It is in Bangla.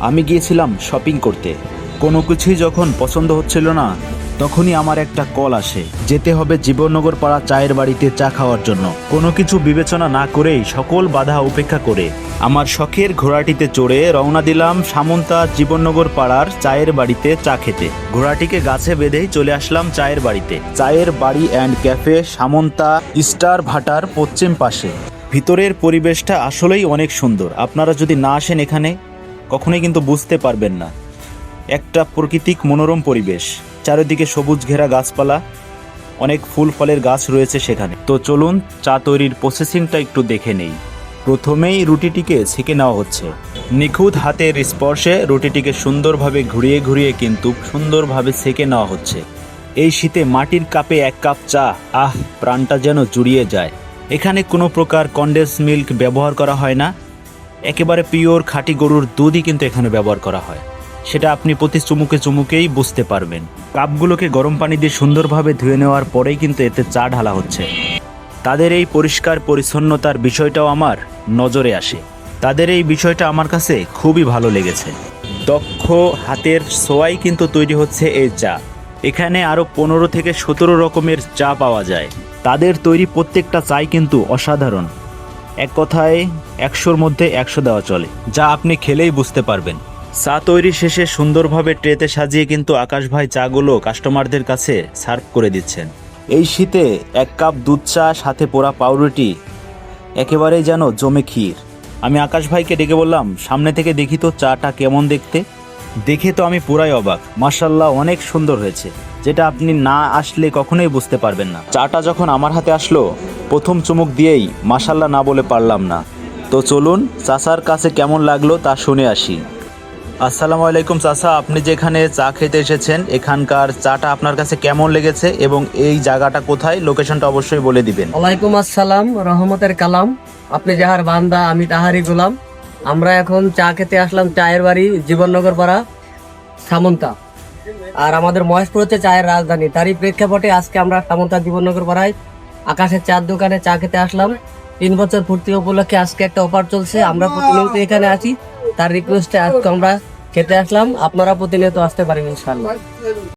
আমি গিয়েছিলাম শপিং করতে। কোনো কিছুই যখন পছন্দ হচ্ছিল না, তখনই আমার একটা কল আসে, যেতে হবে জীবননগর পাড়া চায়ের বাড়িতে চা খাওয়ার জন্য। কোনো কিছু বিবেচনা না করেই সকল বাধা উপেক্ষা করে আমার শখের ঘোড়াটিতে চড়ে রওনা দিলাম সামন্তা জীবননগর পাড়ার চায়ের বাড়িতে চা খেতে। ঘোড়াটিকে গাছে বেঁধেই চলে আসলাম চায়ের বাড়িতে। চায়ের বাড়ি অ্যান্ড ক্যাফে সামন্তা স্টার ভাটার পশ্চিম পাশে। ভিতরের পরিবেশটা আসলেই অনেক সুন্দর। আপনারা যদি না আসেন এখানে কখনোই কিন্তু বুঝতে পারবেন না। একটা প্রাকৃতিক মনোরম পরিবেশ, চারিদিকে সবুজ ঘেরা গাছপালা, অনেক ফুল ফলের গাছ রয়েছে সেখানে। তো চলুন চা তৈরির প্রসেসিংটা একটু দেখে নেই। প্রথমেই রুটিটিকে ছেঁকে নেওয়া হচ্ছে। নিখুঁত হাতের স্পর্শে রুটিটিকে সুন্দরভাবে ঘুরিয়ে ঘুরিয়ে কিন্তু সুন্দরভাবে ছেঁকে নেওয়া হচ্ছে। এই শীতে মাটির কাপে এক কাপ চা, আহ, প্রাণটা যেন জুড়িয়ে যায়। এখানে কোনো প্রকার কনডেন্স মিল্ক ব্যবহার করা হয় না, একেবারে পিওর খাঁটি গরুর দুধই কিন্তু এখানে ব্যবহার করা হয়। সেটা আপনি প্রতি চুমুকে চুমুকেই বুঝতে পারবেন। কাপগুলোকে গরম পানি দিয়ে সুন্দরভাবে ধুয়ে নেওয়ার পরেই কিন্তু এতে চা ঢালা হচ্ছে। তাদের এই পরিষ্কার পরিচ্ছন্নতার বিষয়টাও আমার নজরে আসে। তাদের এই বিষয়টা আমার কাছে খুবই ভালো লেগেছে। দক্ষ হাতের ছোঁয়ায় কিন্তু তৈরি হচ্ছে এই চা। এখানে আরও 15 থেকে 17 রকমের চা পাওয়া যায়। তাদের তৈরি প্রত্যেকটা চাই কিন্তু অসাধারণ। এক কথায় 100-র মধ্যে 100 দেওয়া চলে, যা আপনি খেলেই বুঝতে পারবেন। চা তৈরি শেষে সুন্দরভাবে ট্রেতে সাজিয়ে কিন্তু আকাশ ভাই চাগুলো কাস্টমারদের কাছে সার্ভ করে দিচ্ছেন। এই শীতে 1 কাপ দুধ চা সাথে পোড়া পাউরুটি একেবারেই যেন জমে ক্ষীর। আমি আকাশ ভাইকে ডেকে বললাম, সামনে থেকে দেখি তো চাটা কেমন দেখতে। দেখে তো আমি পুরাই অবাক। মাশাআল্লাহ, অনেক সুন্দর হয়েছে, যেটা আপনি না আসলে কখনোই বুঝতে পারবেন না। চাটা যখন আমার হাতে আসলো, প্রথম চুমুক দিয়েই মাশাআল্লাহ না বলে পারলাম না। তো চলুন চাচার কাছে কেমন লাগলো তা শুনে আসি। আসসালামু আলাইকুম চাচা, আপনি যেখানে চা খেতে এসেছেন এখানকার চাটা আপনার কাছে কেমন লেগেছে এবং এই জায়গাটা কোথায়, লোকেশনটা অবশ্যই বলে দিবেন। ওয়ালাইকুম আসসালাম, রহমতের কালাম। আপনি যাহার বান্দা আমি তাহারই গোলাম। আমরা এখন চা খেতে আসলাম চায়ের বাড়ি জীবননগর পাড়া সামন্তা। আর আমাদের মহেশপুর হচ্ছে চায়ের রাজধানী, তারই প্রেক্ষাপটে আজকে আমরা সামন্তা জীবননগর পাড়ায় আকাশের চার দোকানে চা খেতে আসলাম। 3 বছর পূর্তি উপলক্ষে আজকে একটা অফার চলছে। আমরা প্রতিনিয়ত এখানে আছি, তার রিকোয়েস্টে আজকে আমরা খেতে আসলাম। আপনারা প্রতিনিয়ত আসতে পারেন ইনশাআল্লাহ।